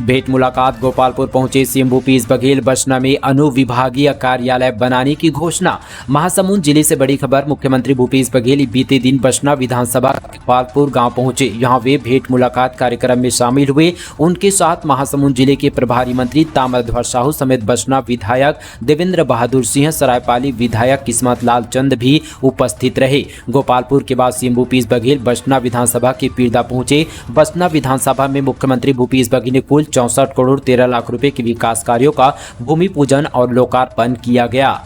भेंट मुलाकात गोपालपुर पहुंचे सीएम भूपेश बघेल, बसना में अनुविभागीय कार्यालय बनाने की घोषणा। महासमुंद जिले से बड़ी खबर। मुख्यमंत्री भूपेश बघेल बीते दिन बसना विधानसभा गोपालपुर गांव पहुंचे। यहां वे भेंट मुलाकात कार्यक्रम में शामिल हुए। उनके साथ महासमुंद जिले के प्रभारी मंत्री ताम्रध्वज साहू समेत बसना विधायक देवेंद्र बहादुर सिंह, सरायपाली विधायक किस्मत लाल चंद भी उपस्थित रहे। गोपालपुर के बाद सीएम भूपेश बघेल बसना विधानसभा के पीरदा पहुंचे। बसना विधानसभा में मुख्यमंत्री भूपेश बघेल ने कुल 64 करोड़ 13 लाख रुपए के विकास कार्यों का भूमि पूजन और लोकार्पण किया गया।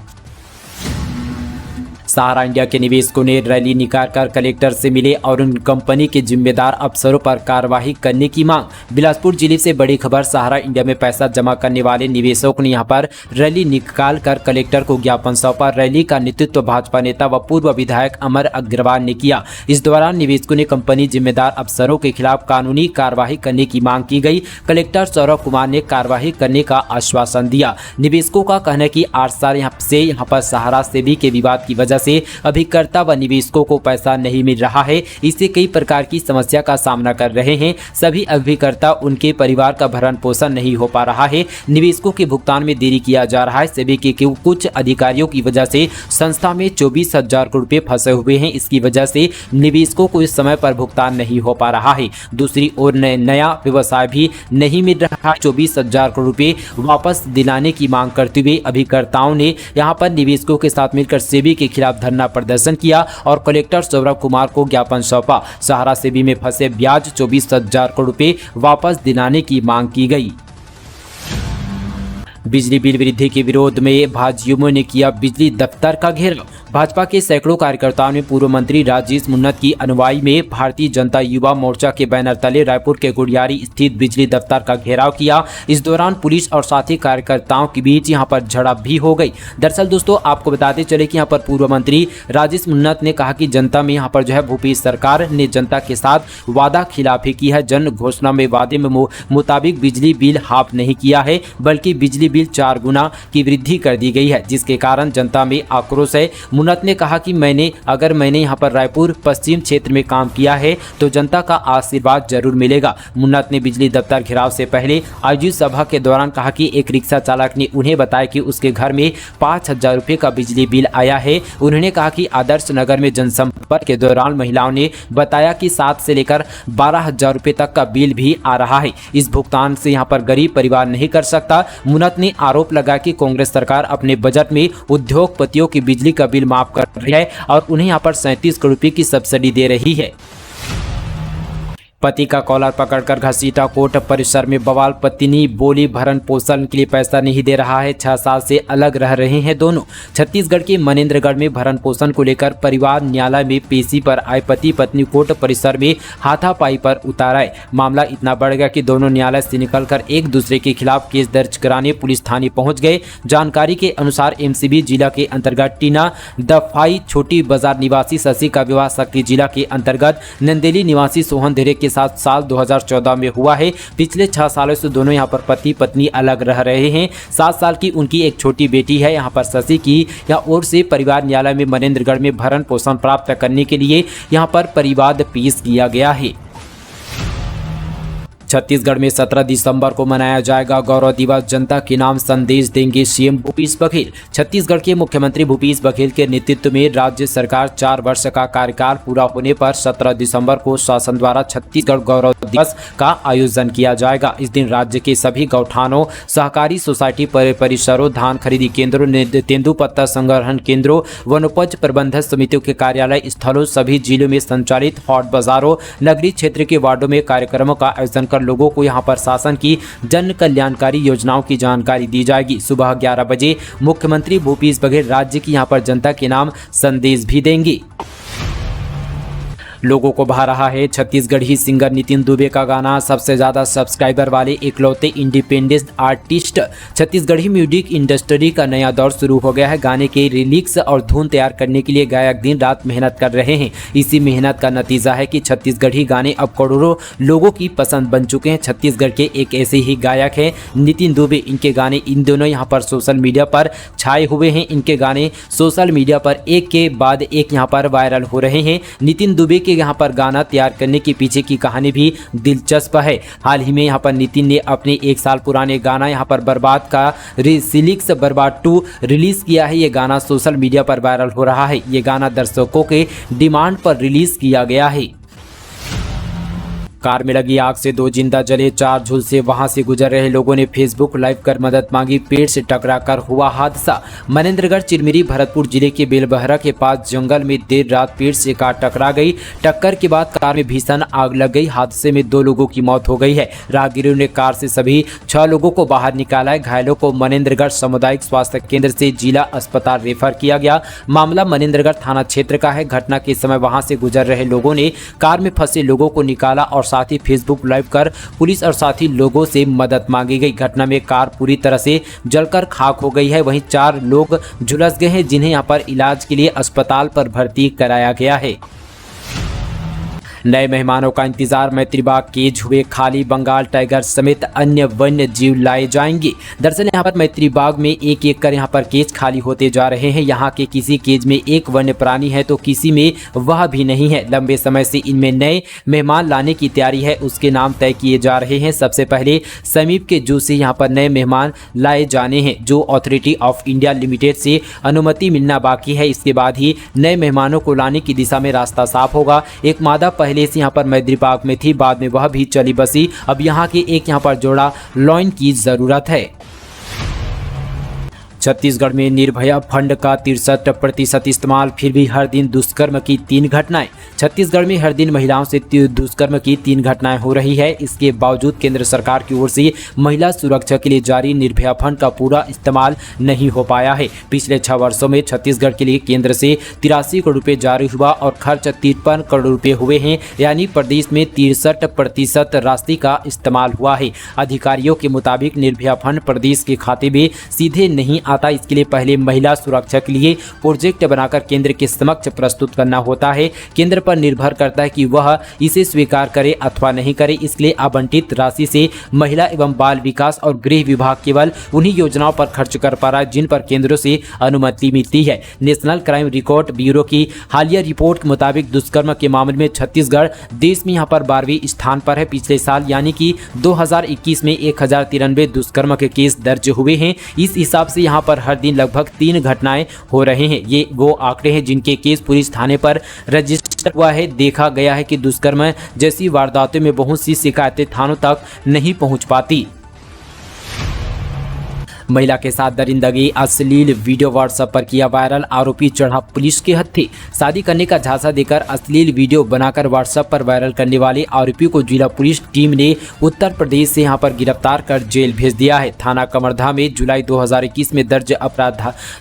सहारा इंडिया के निवेशकों ने रैली निकालकर कलेक्टर से मिले और उन कंपनी के जिम्मेदार अफसरों पर कार्रवाई करने की मांग। बिलासपुर जिले से बड़ी खबर। सहारा इंडिया में पैसा जमा करने वाले निवेशकों ने यहां पर रैली निकालकर कलेक्टर को ज्ञापन सौंपा। रैली का नेतृत्व भाजपा नेता व पूर्व विधायक अमर अग्रवाल ने किया। इस दौरान निवेशकों ने कंपनी जिम्मेदार अफसरों के खिलाफ कानूनी कार्रवाई करने की मांग की गई। कलेक्टर सौरभ कुमार ने कार्रवाई करने का आश्वासन दिया। निवेशकों का कहना है कि 8 साल यहाँ पर सहारा सेबी के विवाद की वजह से अभिकर्ता व निवेशकों को पैसा नहीं मिल रहा है। इससे कई प्रकार की समस्या का सामना कर रहे हैं। सभी अभिकर्ता उनके परिवार का भरण पोषण नहीं हो पा रहा है। निवेशकों के भुगतान में देरी किया जा रहा है। सेबी के कुछ अधिकारियों की वजह से संस्था में 24,000 करोड़ रुपए फंसे हुए हैं। इसकी वजह से निवेशकों को इस समय पर भुगतान नहीं हो पा रहा है। दूसरी ओर नया व्यवसाय भी नहीं मिल रहा। 24,000 करोड़ रुपए वापस दिलाने की मांग करते हुए अभिकर्ताओं ने यहां पर निवेशकों के साथ मिलकर सेबी के खिलाफ धरना प्रदर्शन किया और कलेक्टर सौरभ कुमार को ज्ञापन सौंपा। सहारा सेबी में फंसे ब्याज 24,000 करोड़ रुपए वापस दिलाने की मांग की गई। बिजली बिल वृद्धि के विरोध में भाजयुमो ने किया बिजली दफ्तर का घेराव। भाजपा के सैकड़ों कार्यकर्ताओं ने पूर्व मंत्री राजेश मुन्नत की अगुवाई में भारतीय जनता युवा मोर्चा के बैनर तले रायपुर के गुड़ियारी स्थित बिजली दफ्तर का घेराव किया। इस दौरान पुलिस और साथी कार्यकर्ताओं के बीच यहां पर झड़प भी हो गई। दरअसल दोस्तों आपको बताते चले कि यहां पर पूर्व मंत्री राजेश मुन्नत ने कहा कि जनता में यहां पर जो है भूपेश सरकार ने जनता के साथ वादा खिलाफी की है। जन घोषणा में वादे में मुताबिक बिजली बिल हाफ नहीं किया है, बल्कि बिजली बिल 4 गुना की वृद्धि कर दी गई है, जिसके कारण जनता में आक्रोश है। मुन्नत ने कहा कि अगर मैंने यहां पर रायपुर पश्चिम क्षेत्र में काम किया है तो जनता का आशीर्वाद जरूर मिलेगा। मुन्नत ने बिजली दफ्तर घेराव से पहले आयोजित सभा के दौरान कहा कि एक रिक्शा चालक ने उन्हें बताया कि उसके घर में 5,000 रुपए का बिजली बिल आया है। उन्होंने कहा कि आदर्श नगर में जनसंपर्क के दौरान महिलाओं ने बताया कि 7 से लेकर 12,000 रुपए तक का बिल भी आ रहा है। इस भुगतान से यहां पर गरीब परिवार नहीं कर सकता। मुन्नत ने आरोप लगा कि कांग्रेस सरकार अपने बजट में उद्योगपतियों की बिजली का बिल माफ कर रही है और उन्हें यहां पर 37 करोड़ रुपए की सब्सिडी दे रही है। पति का कॉलर पकड़कर घसीटा कोर्ट परिसर में बवाल। पत्नी बोली भरण पोषण के लिए पैसा नहीं दे रहा है। 6 साल से अलग रह रहे हैं दोनों। छत्तीसगढ़ के मनेन्द्रगढ़ में भरण पोषण को लेकर परिवार न्यायालय में पेशी पर आए पति पत्नी कोर्ट परिसर में हाथापाई पर उतर आए। मामला इतना बढ़ गया कि दोनों न्यायालय से निकलकर एक दूसरे के खिलाफ केस दर्ज कराने पुलिस थाने पहुंच गए। जानकारी के अनुसार एमसीबी जिला के अंतर्गत टीना दफाई छोटी बाजार निवासी शशि का विवाह सक्री जिला के अंतर्गत नंदेली निवासी सोहन धीरे के साथ साल 2014 में हुआ है। पिछले 6 सालों से दोनों यहां पर पति पत्नी अलग रह रहे हैं। 7 साल की उनकी एक छोटी बेटी है। यहां पर शशि की ओर से परिवार न्यायालय में मनेन्द्रगढ़ में भरण पोषण प्राप्त करने के लिए यहां पर परिवाद पेश किया गया है। छत्तीसगढ़ में 17 दिसंबर को मनाया जाएगा गौरव दिवस। जनता के नाम संदेश देंगे सीएम भूपेश बघेल। छत्तीसगढ़ के मुख्यमंत्री भूपेश बघेल के नेतृत्व में राज्य सरकार 4 वर्ष का कार्यकाल पूरा होने पर 17 दिसंबर को शासन द्वारा छत्तीसगढ़ गौरव दिवस का आयोजन किया जाएगा। इस दिन राज्य के सभी गौठानों, सहकारी सोसाइटी परिसरों, धान खरीदी केंद्रों, तेंदुपत्ता संग्रहण केंद्रों, वनोपज प्रबंधन समितियों के कार्यालय स्थलों, सभी जिलों में संचालित हॉट बाजारों, नगरीय क्षेत्र के वार्डों में कार्यक्रमों का आयोजन लोगों को यहां पर शासन की जन कल्याणकारी योजनाओं की जानकारी दी जाएगी। सुबह 11 बजे मुख्यमंत्री भूपेश बघेल राज्य की यहां पर जनता के नाम संदेश भी देंगे। लोगों को भा रहा है। छत्तीसगढ़ी सिंगर नितिन दुबे का गाना सबसे ज्यादा सब्सक्राइबर वाले इकलौते independent artist. Chhattisgarhi music industry का नया दौर शुरू हो गया है। गाने के रिलिक्स और धुन तैयार करने के लिए गायक दिन रात मेहनत कर रहे हैं। इसी मेहनत का नतीजा है कि छत्तीसगढ़ी गाने अब करोड़ों लोगों की पसंद बन चुके हैं। छत्तीसगढ़ के एक ऐसे ही गायक हैं नितिन दुबे। इनके गाने इन दोनों यहाँ पर सोशल मीडिया पर छाए हुए हैं। इनके गाने सोशल मीडिया पर एक के बाद एक यहाँ पर वायरल हो रहे हैं। नितिन दुबे के यहाँ पर गाना तैयार करने के पीछे की कहानी भी दिलचस्प है। हाल ही में यहाँ पर नितिन ने अपने 1 साल पुराने गाना यहाँ पर बर्बाद का रिलिक्स बर्बाद 2 रिलीज किया है। ये गाना सोशल मीडिया पर वायरल हो रहा है। ये गाना दर्शकों के डिमांड पर रिलीज किया गया है। कार में लगी आग से 2 जिंदा जले, 4 झुलसे। वहां से गुजर रहे लोगों ने फेसबुक लाइव कर मदद मांगी। पेड़ से टकराकर हुआ हादसा। मनेंद्रगढ़ चिरमिरी भरतपुर जिले के बेलबहरा के पास जंगल में देर रात पेड़ से कार टकरा गई। टक्कर के बाद कार में भीषण आग लग गई। हादसे में 2 लोगों की मौत हो गई है। राहगीरों ने कार से सभी 6 लोगों को बाहर निकाला है। घायलों को मनेंद्रगढ़ सामुदायिक स्वास्थ्य केंद्र से जिला अस्पताल रेफर किया गया। मामला मनेंद्रगढ़ थाना क्षेत्र का है। घटना के समय वहां से गुजर रहे लोगों ने कार में फंसे लोगों को निकाला और साथ ही फेसबुक लाइव कर पुलिस और साथी लोगों से मदद मांगी गई। घटना में कार पूरी तरह से जलकर खाक हो गई है। वहीं 4 लोग झुलस गए हैं जिन्हें यहां पर इलाज के लिए अस्पताल पर भर्ती कराया गया है। नए मेहमानों का इंतजार। मैत्रीबाग केज हुए खाली। बंगाल टाइगर समेत अन्य वन्य जीव लाए जाएंगे। दरअसल यहां पर मैत्रीबाग में एक एक कर यहां पर केज खाली होते जा रहे हैं। यहां के किसी केज में एक वन्य प्राणी है तो किसी में वह भी नहीं है। लंबे समय से इनमें नए मेहमान लाने की तैयारी है। उसके नाम तय किए जा रहे हैं। सबसे पहले समीप के जू से यहां पर नए मेहमान लाए जाने हैं। जो अथॉरिटी ऑफ इंडिया लिमिटेड से अनुमति मिलना बाकी है। इसके बाद ही नए मेहमानों को लाने की दिशा में रास्ता साफ होगा। एक मादा पहले से यहाँ पर मैत्रीबाग में थी, बाद में वह भी चली बसी। अब यहाँ के एक यहाँ पर जोड़ा लॉइन की जरूरत है। छत्तीसगढ़ में निर्भया फंड का 63% इस्तेमाल, फिर भी हर दिन दुष्कर्म की 3 घटनाएं। छत्तीसगढ़ में हर दिन महिलाओं से दुष्कर्म की 3 घटनाएं हो रही है। इसके बावजूद केंद्र सरकार की ओर से महिला सुरक्षा के लिए जारी निर्भया फंड का पूरा इस्तेमाल नहीं हो पाया है। पिछले 6 वर्षों में छत्तीसगढ़ के लिए केंद्र से 83 करोड़ रुपये जारी हुआ और खर्च 53 करोड़ रुपये हुए हैं। यानी प्रदेश में 63% राशि का इस्तेमाल हुआ है। अधिकारियों के मुताबिक निर्भया फंड प्रदेश के खाते में सीधे नहीं आता। इसके लिए पहले महिला सुरक्षा के लिए प्रोजेक्ट बनाकर केंद्र के समक्ष प्रस्तुत करना होता है। केंद्र पर निर्भर करता है कि वह इसे स्वीकार करे अथवा नहीं करे। इसलिए आवंटित राशि से महिला एवं बाल विकास और गृह विभाग केवल उन्हीं योजनाओं पर खर्च कर पा रहा है जिन पर केंद्र से अनुमति मिलती है। नेशनल क्राइम रिकॉर्ड ब्यूरो की हालिया रिपोर्ट के मुताबिक दुष्कर्म के मामले में छत्तीसगढ़ देश में यहाँ पर 12वें स्थान पर है। पिछले साल यानी कि 2021 में 1093 दुष्कर्म के केस दर्ज हुए हैं। इस हिसाब से यहाँ पर हर दिन लगभग 3 घटनाएं हो रहे हैं। ये वो आंकड़े हैं जिनके केस पुलिस थाने पर रजिस्टर हुआ है। देखा गया है कि दुष्कर्म जैसी वारदातों में बहुत सी शिकायतें थानों तक नहीं पहुंच पाती। महिला के साथ दरिंदगी, अश्लील वीडियो व्हाट्सएप पर किया वायरल। आरोपी चढ़ा पुलिस के हत्थे। शादी करने का झांसा देकर अश्लील वीडियो बनाकर व्हाट्सएप पर वायरल करने वाले आरोपी को जिला पुलिस टीम ने उत्तर प्रदेश से यहां पर गिरफ्तार कर जेल भेज दिया है। थाना कमरधा में जुलाई 2021 में दर्ज अपराध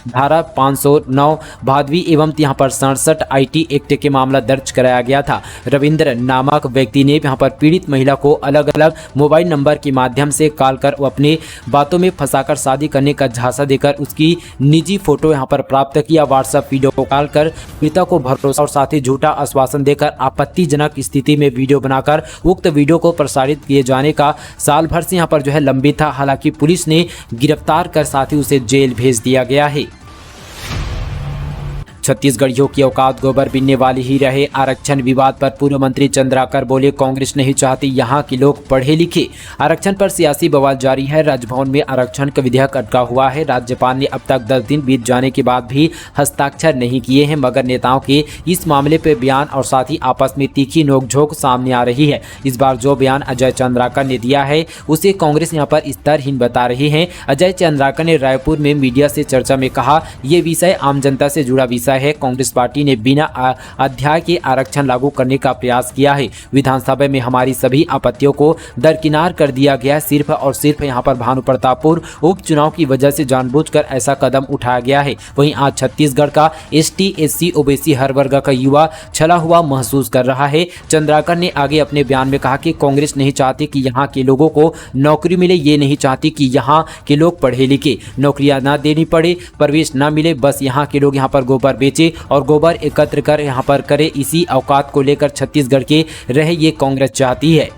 धारा 509 भादवी एवं यहां पर 67 IT एक्ट के मामला दर्ज कराया गया था। रविंद्र नामक व्यक्ति ने यहां पर पीड़ित महिला को अलग अलग मोबाइल नंबर के माध्यम से कॉल कर अपने बातों में फंसाकर शादी करने का झांसा देकर उसकी निजी फोटो यहां पर प्राप्त किया। व्हाट्सएप वीडियो को कॉल कर पीड़िता को भरोसा और साथ ही झूठा आश्वासन देकर आपत्तिजनक स्थिति में वीडियो बनाकर उक्त वीडियो को प्रसारित किए जाने का साल भर से यहां पर जो है लंबित था। हालांकि पुलिस ने गिरफ्तार कर साथ ही उसे जेल भेज दिया गया है। छत्तीसगढ़ियों की औकात गोबर बिनने वाली ही रहे। आरक्षण विवाद पर पूर्व मंत्री चंद्राकर बोले, कांग्रेस नहीं चाहती यहाँ के लोग पढ़े लिखे। आरक्षण पर सियासी बवाल जारी है। राजभवन में आरक्षण का विधेयक अटका हुआ है। राज्यपाल ने अब तक 10 दिन बीत जाने के बाद भी हस्ताक्षर नहीं किए हैं, मगर नेताओं के इस मामले पर बयान और साथ ही आपस में तीखी नोकझोंक सामने आ रही है। इस बार जो बयान अजय चंद्राकर ने दिया है उसे कांग्रेस यहाँ पर स्तरहीन बता रही है। अजय चंद्राकर ने रायपुर में मीडिया से चर्चा में कहा, ये विषय आम जनता से जुड़ा विषय तय है। कांग्रेस पार्टी ने बिना अध्याय के आरक्षण लागू करने का प्रयास किया है। विधानसभा में हमारी सभी आपत्तियों को दरकिनार कर दिया गया। सिर्फ और सिर्फ यहां पर भानु प्रतापपुर उपचुनाव की वजह से जानबूझकर ऐसा कदम उठाया गया है। वहीं आज छत्तीसगढ़ का एसटी, एससी, ओबीसी हर वर्ग का युवा छला हुआ महसूस कर रहा है। चंद्राकर ने आगे अपने बयान में कहा कि कांग्रेस नहीं चाहती कि यहां के लोगों को नौकरी मिले, ये नहीं चाहती कि यहां के लोग पढ़े लिखे, नौकरियां ना देनी पड़े, प्रवेश ना मिले, बस यहां के लोग यहां पर गोबर बेचे और गोबर एकत्र कर यहां पर करे। इसी औकात को लेकर छत्तीसगढ़ के रहे ये कांग्रेस चाहती है।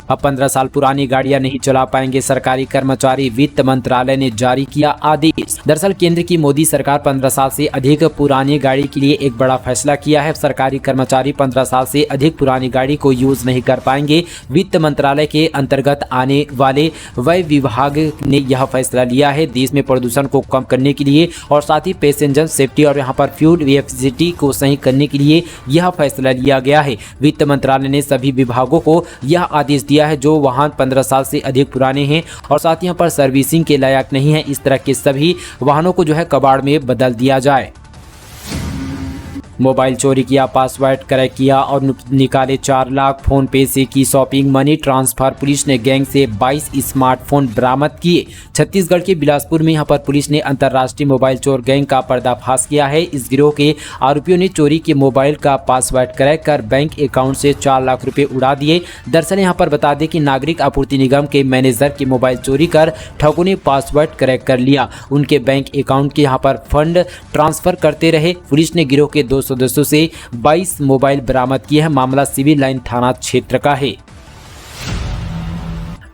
अब 15 साल पुरानी गाड़ियां नहीं चला पाएंगे सरकारी कर्मचारी, वित्त मंत्रालय ने जारी किया आदेश। दरअसल केंद्र की मोदी सरकार 15 साल से अधिक पुरानी गाड़ी के लिए एक बड़ा फैसला किया है। सरकारी कर्मचारी 15 साल से अधिक पुरानी गाड़ी को यूज नहीं कर पाएंगे। वित्त मंत्रालय के अंतर्गत आने वाले व्यय विभाग ने यह फैसला लिया है। देश में प्रदूषण को कम करने के लिए और साथ ही पैसेंजर सेफ्टी और यहाँ पर फ्यूल एफिशिएंसी को सही करने के लिए यह फैसला लिया गया है। वित्त मंत्रालय ने सभी विभागों को यह आदेश दिया है जो वाहन 15 साल से अधिक पुराने हैं और साथ ही यहाँ पर सर्विसिंग के लायक नहीं है, इस तरह के सभी वाहनों को जो है कबाड़ में बदल दिया जाए। मोबाइल चोरी किया, पासवर्ड क्रैक किया और निकाले 4 लाख, फोन पे से की शॉपिंग, मनी ट्रांसफर। पुलिस ने गैंग से 22 स्मार्टफोन बरामद किए। छत्तीसगढ़ के बिलासपुर में यहां पर पुलिस ने अंतर्राष्ट्रीय मोबाइल चोर गैंग का पर्दाफाश किया है। इस गिरोह के आरोपियों ने चोरी के मोबाइल का पासवर्ड क्रैक कर बैंक अकाउंट से 4 लाख रुपए उड़ा दिए। दरअसल यहाँ पर बता दें कि नागरिक आपूर्ति निगम के मैनेजर के मोबाइल चोरी कर ठगों ने पासवर्ड क्रैक कर लिया। उनके बैंक अकाउंट के यहाँ पर फंड ट्रांसफर करते रहे। पुलिस ने गिरोह के 2 सदस्यों से 22 मोबाइल बरामद किए हैं। मामला सिविल लाइन थाना क्षेत्र का है।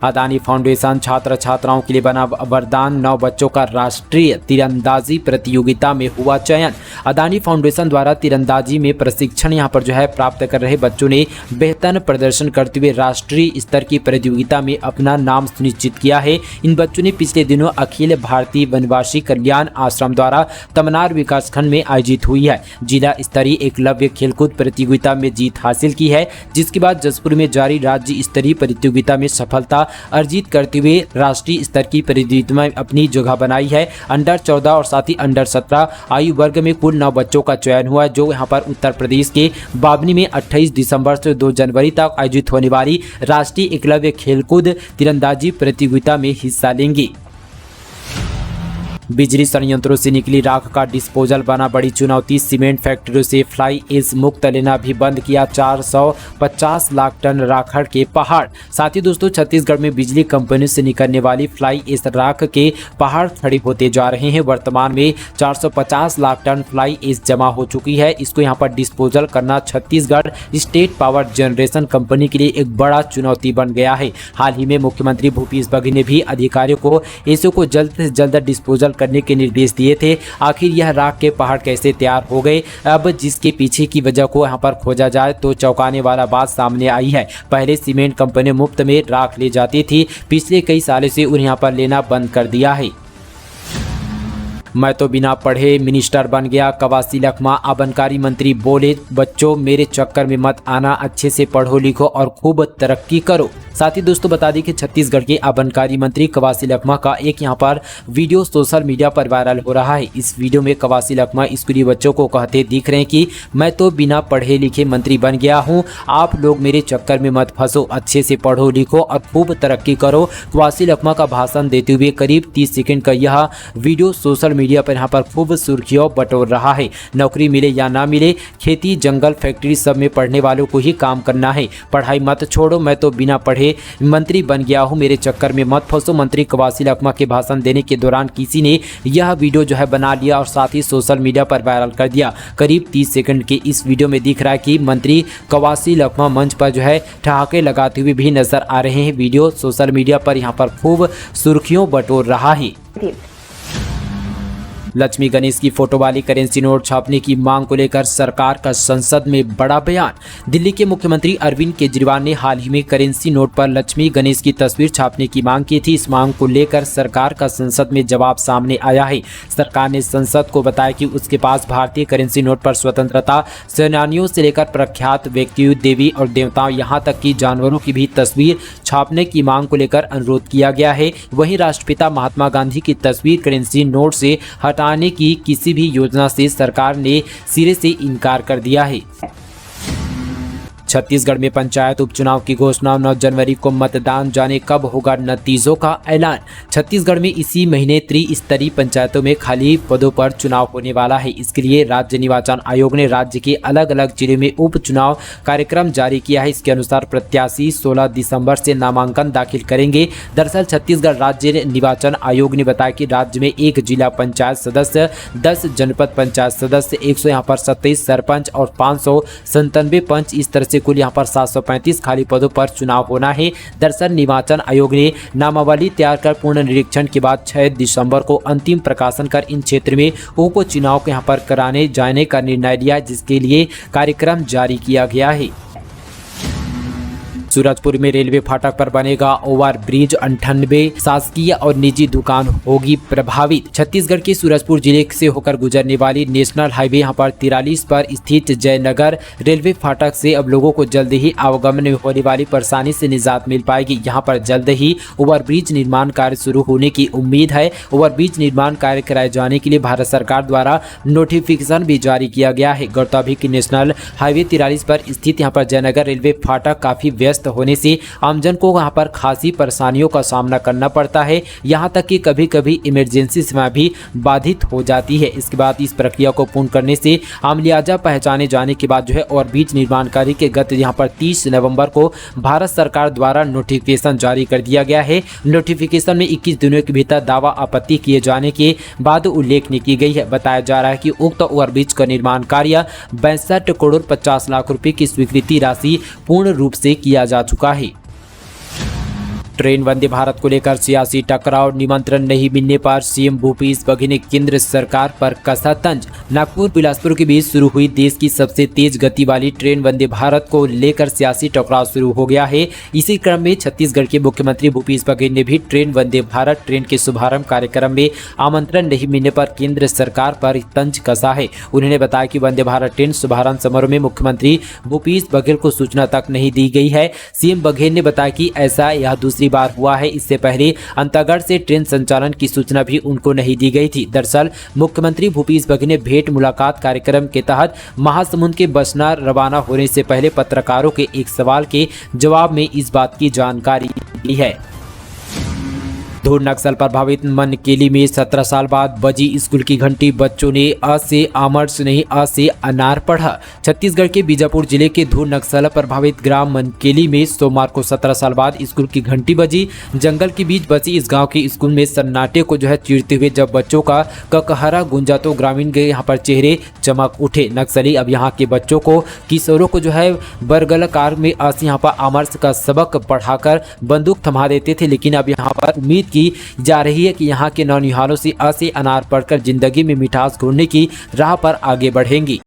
अदानी फाउंडेशन छात्र छात्राओं के लिए बना वरदान, 9 बच्चों का राष्ट्रीय तीरंदाजी प्रतियोगिता में हुआ चयन। अदानी फाउंडेशन द्वारा तीरंदाजी में प्रशिक्षण यहां पर जो है प्राप्त कर रहे बच्चों ने बेहतर प्रदर्शन करते हुए राष्ट्रीय स्तर की प्रतियोगिता में अपना नाम सुनिश्चित किया है। इन बच्चों ने पिछले दिनों अखिल भारतीय वनवासी कल्याण आश्रम द्वारा तमनार विकासखंड में आयोजित हुई है जिला स्तरीय एकलव्य खेलकूद प्रतियोगिता में जीत हासिल की है, जिसके बाद जसपुर में जारी राज्य स्तरीय प्रतियोगिता में सफलता अर्जित करते हुए राष्ट्रीय स्तर की प्रतियोगिता में अपनी जगह बनाई है। अंडर 14 और साथ ही अंडर 17 आयु वर्ग में कुल 9 बच्चों का चयन हुआ है जो यहाँ पर उत्तर प्रदेश के बावनी में 28 दिसंबर से 2 जनवरी तक आयोजित होने वाली राष्ट्रीय एकलव्य खेलकूद तीरंदाजी प्रतियोगिता में हिस्सा लेंगे। बिजली संयंत्रों से निकली राख का डिस्पोजल बना बड़ी चुनौती। सीमेंट फैक्ट्रियों से फ्लाई एश मुक्त लेना भी बंद किया। 450 लाख टन राखड़ के पहाड़। साथ ही दोस्तों छत्तीसगढ़ में बिजली कंपनियों से निकलने वाली फ्लाई एश राख के पहाड़ खड़े होते जा रहे हैं। वर्तमान में 450 लाख टन फ्लाई एश जमा हो चुकी है। इसको यहाँ पर डिस्पोजल करना Chhattisgarh state power generation company के लिए एक बड़ा चुनौती बन गया है। हाल ही में मुख्यमंत्री भूपेश बघेल ने भी अधिकारियों को एशों को जल्द से जल्द डिस्पोजल करने के निर्देश दिए थे। आखिर यह राख के पहाड़ कैसे तैयार हो गए, अब जिसके पीछे की वजह को यहाँ पर खोजा जाए तो चौंकाने वाला बात सामने आई है। पहले सीमेंट कंपनी मुफ्त में राख ले जाती थी, पिछले कई सालों से उन्हें यहाँ पर लेना बंद कर दिया है। मैं तो बिना पढ़े मिनिस्टर बन गया, कवासी लखमा। आबकारी मंत्री बोले बच्चों मेरे चक्कर में मत आना, अच्छे से पढ़ो लिखो और खूब तरक्की करो। साथ ही दोस्तों बता दें कि छत्तीसगढ़ के आबकारी मंत्री कवासी लखमा का एक यहाँ पर वीडियो सोशल मीडिया पर वायरल हो रहा है। इस वीडियो में कवासी लखमा स्कूली बच्चों को कहते दिख रहे हैं कि मैं तो बिना पढ़े लिखे मंत्री बन गया हूँ, आप लोग मेरे चक्कर में मत फंसो, अच्छे से पढ़ो लिखो और खूब तरक्की करो। कवासी लखमा का भाषण देते हुए करीब 30 सेकंड का यह वीडियो सोशल मीडिया पर यहाँ पर खूब सुर्खियों बटोर रहा है। नौकरी मिले या ना मिले, खेती जंगल फैक्ट्री सब में पढ़ने वालों को ही काम करना है, पढ़ाई मत छोड़ो, मैं तो बिना पढ़े मंत्री बन गया हूं, मेरे चक्कर में मत फंसो। मंत्री कवासी लखमा के भाषण देने के दौरान किसी ने यह वीडियो जो है बना लिया और साथ ही सोशल मीडिया पर वायरल कर दिया। करीब 30 सेकंड के इस वीडियो में दिख रहा है कि मंत्री कवासी लखमा मंच पर जो है ठहाके लगाते हुए भी नजर आ रहे हैं। वीडियो सोशल मीडिया पर यहाँ पर खूब सुर्खियों बटोर रहा है। लक्ष्मी गणेश की फोटो वाली करेंसी नोट छापने की मांग को लेकर सरकार का संसद में बड़ा बयान। दिल्ली के मुख्यमंत्री अरविंद केजरीवाल ने हाल ही में करेंसी नोट पर लक्ष्मी गणेश की तस्वीर छापने की मांग की थी। इस मांग को लेकर सरकार का संसद में जवाब सामने आया है। सरकार ने संसद को बताया कि उसके पास भारतीय करेंसी नोट पर स्वतंत्रता सेनानियों से लेकर प्रख्यात व्यक्तियों, देवी और देवताओं, यहाँ तक कि जानवरों की भी तस्वीर छापने की मांग को लेकर अनुरोध किया गया है। वहीं राष्ट्रपिता महात्मा गांधी की तस्वीर करेंसी नोट से हटा हटाने की किसी भी योजना से सरकार ने सिरे से इनकार कर दिया है। छत्तीसगढ़ में पंचायत उपचुनाव की घोषणा 9 जनवरी को मतदान, जाने कब होगा नतीजों का ऐलान। छत्तीसगढ़ में इसी महीने त्रिस्तरीय पंचायतों में खाली पदों पर चुनाव होने वाला है। इसके लिए राज्य निर्वाचन आयोग ने राज्य के अलग अलग जिलों में उपचुनाव कार्यक्रम जारी किया है। इसके अनुसार प्रत्याशी 16 दिसंबर से नामांकन दाखिल करेंगे। दरअसल छत्तीसगढ़ राज्य निर्वाचन आयोग ने बताया कि राज्य में 1 जिला पंचायत सदस्य, 10 जनपद पंचायत सदस्य, 127 सरपंच और 597 पंच, इस तरह से कुल यहाँ पर 735 खाली पदों पर चुनाव होना है। दरअसल निर्वाचन आयोग ने नामावली तैयार कर पूर्ण निरीक्षण के बाद 6 दिसंबर को अंतिम प्रकाशन कर इन क्षेत्र में उपचुनाव को यहाँ पर कराने जाने का निर्णय लिया, जिसके लिए कार्यक्रम जारी किया गया है। सूरजपुर में रेलवे फाटक पर बनेगा ओवर ब्रिज, 98 शासकीय और निजी दुकान होगी प्रभावित। छत्तीसगढ़ के सूरजपुर जिले से होकर गुजरने वाली नेशनल हाईवे यहाँ पर 43 पर स्थित जयनगर रेलवे फाटक से अब लोगों को जल्द ही आवागमन में होने वाली परेशानी से निजात मिल पाएगी। यहाँ पर जल्द ही ओवर ब्रिज निर्माण कार्य शुरू होने की उम्मीद है। ओवर ब्रिज निर्माण कार्य कराए जाने के लिए भारत सरकार द्वारा नोटिफिकेशन भी जारी किया गया है। गौरतलब है कि नेशनल हाईवे 43 पर स्थित यहाँ पर जयनगर रेलवे फाटक काफी व्यस्त होने से आमजन को वहां पर खासी परेशानियों का सामना करना पड़ता है। यहां तक कि कभी कभी इमरजेंसी सेवा भी बाधित हो जाती है। इसके बाद इस प्रक्रिया को पूर्ण करने से आम लिहाजा पहचाने जाने के बाद जो है और बीच निर्माण कार्य के गत यहां पर 30 नवंबर को भारत सरकार द्वारा नोटिफिकेशन जारी कर दिया गया है। नोटिफिकेशन में 21 दिनों के भीतर दावा आपत्ति किए जाने के बाद उल्लेखनीय की गई है। बताया जा रहा है कि उक्त ओवरब्रिज का निर्माण कार्य 62 करोड़ 50 लाख रुपए की स्वीकृति राशि पूर्ण रूप से किया जा चुका है। ट्रेन वंदे भारत को लेकर सियासी टकराव, निमंत्रण नहीं मिलने पर सीएम भूपेश बघेल ने केंद्र सरकार पर कसा तंज। नागपुर बिलासपुर के बीच शुरू हुई देश की सबसे तेज गति वाली ट्रेन वंदे भारत को लेकर सियासी टकराव शुरू हो गया है। इसी क्रम में छत्तीसगढ़ के मुख्यमंत्री भूपेश बघेल ने भी ट्रेन वंदे भारत ट्रेन के शुभारंभ कार्यक्रम में आमंत्रण नहीं मिलने पर केंद्र सरकार पर तंज कसा है। उन्होंने बताया कि वंदे भारत ट्रेन शुभारंभ समारोह में मुख्यमंत्री भूपेश बघेल को सूचना तक नहीं दी गई है। सीएम बघेल ने बताया कि ऐसा यह दूसरी बार हुआ है। इससे पहले अंतागढ़ से ट्रेन संचालन की सूचना भी उनको नहीं दी गई थी। दरअसल मुख्यमंत्री भूपेश बघेल ने भेंट मुलाकात कार्यक्रम के तहत महासमुंद के बसना रवाना होने से पहले पत्रकारों के एक सवाल के जवाब में इस बात की जानकारी दी है। धूर नक्सल प्रभावित मनकेली में 17 साल बाद बजी स्कूल की घंटी, बच्चों ने अ से आमर्स नहीं अ से अनार पढ़ा। छत्तीसगढ़ के बीजापुर जिले के धूर नक्सल प्रभावित ग्राम मनकेली में सोमवार को 17 साल बाद स्कूल की घंटी बजी। जंगल के बीच बसी इस गांव के स्कूल में सन्नाटे को जो है चीरते हुए जब बच्चों का ककहरा गूंजा तो ग्रामीण के यहाँ पर चेहरे चमक उठे। नक्सली अब यहाँ के बच्चों को, किशोरों को जो है बरगलाकार में अ से यहाँ पर आमर्स का सबक पढ़ाकर बंदूक थमा देते थे, लेकिन अब यहाँ पर उम्मीद की जा रही है कि यहाँ के नौनिहालों से अ से अनार पढ़कर जिंदगी में मिठास ढूंढने की राह पर आगे बढ़ेंगी।